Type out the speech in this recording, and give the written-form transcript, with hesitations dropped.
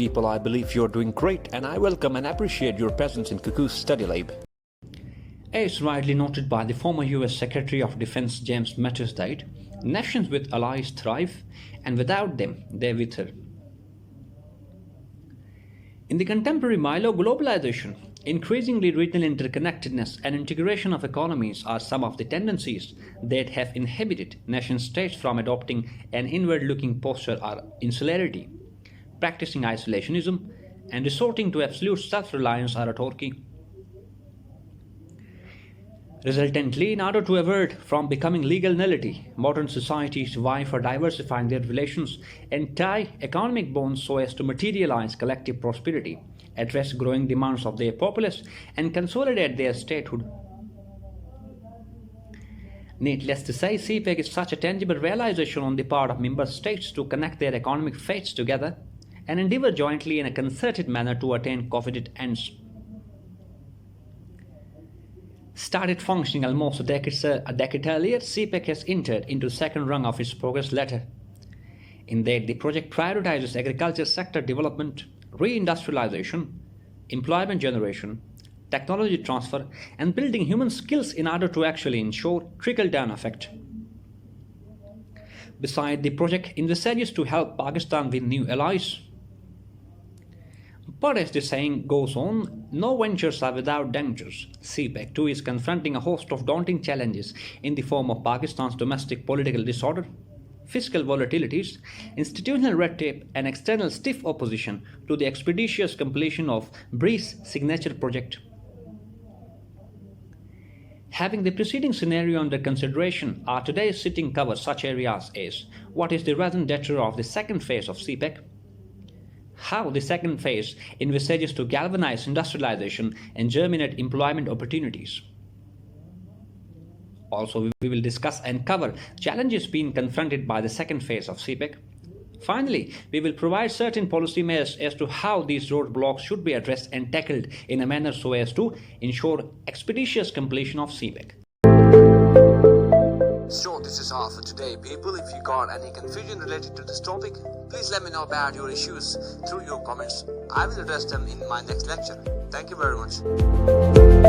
people, I believe you're doing great, and I welcome and appreciate your presence in Cuckoo's Study Lab. As rightly noted by the former US Secretary of Defense James Mattis died, nations with allies thrive, and without them, they wither. In the contemporary milieu of globalization, increasingly regional interconnectedness and integration of economies are some of the tendencies that have inhibited nation-states from adopting an inward-looking posture or insularity, practicing isolationism, and resorting to absolute self-reliance or autarky. Resultantly, in order to avert from becoming legal nullity, modern societies vie for diversifying their relations and tie economic bonds so as to materialize collective prosperity, address growing demands of their populace, and consolidate their statehood. Needless to say, CPEC is such a tangible realization on the part of member states to connect their economic fates together and endeavor jointly in a concerted manner to attain coveted ends. Started functioning almost a decade earlier, CPEC has entered into the second rung of its progress ladder. In that, the project prioritizes agriculture sector development, reindustrialization, employment generation, technology transfer, and building human skills in order to actually ensure trickle-down effect. Besides, the project envisages to help Pakistan win new allies. But as the saying goes on, no ventures are without dangers. CPEC too is confronting a host of daunting challenges in the form of Pakistan's domestic political disorder, fiscal volatilities, institutional red tape, and external stiff opposition to the expeditious completion of BRICS signature project. Having the preceding scenario under consideration, our today's sitting covers such areas as what is the raison d'etre of the second phase of CPEC, how the second phase envisages to galvanize industrialization and germinate employment opportunities. Also, we will discuss and cover challenges being confronted by the second phase of CPEC. Finally, we will provide certain policy measures as to how these roadblocks should be addressed and tackled in a manner so as to ensure expeditious completion of CPEC. So this is all for today, people. If you got any confusion related to this topic, please let me know about your issues through your comments. I will address them in my next lecture. Thank you very much.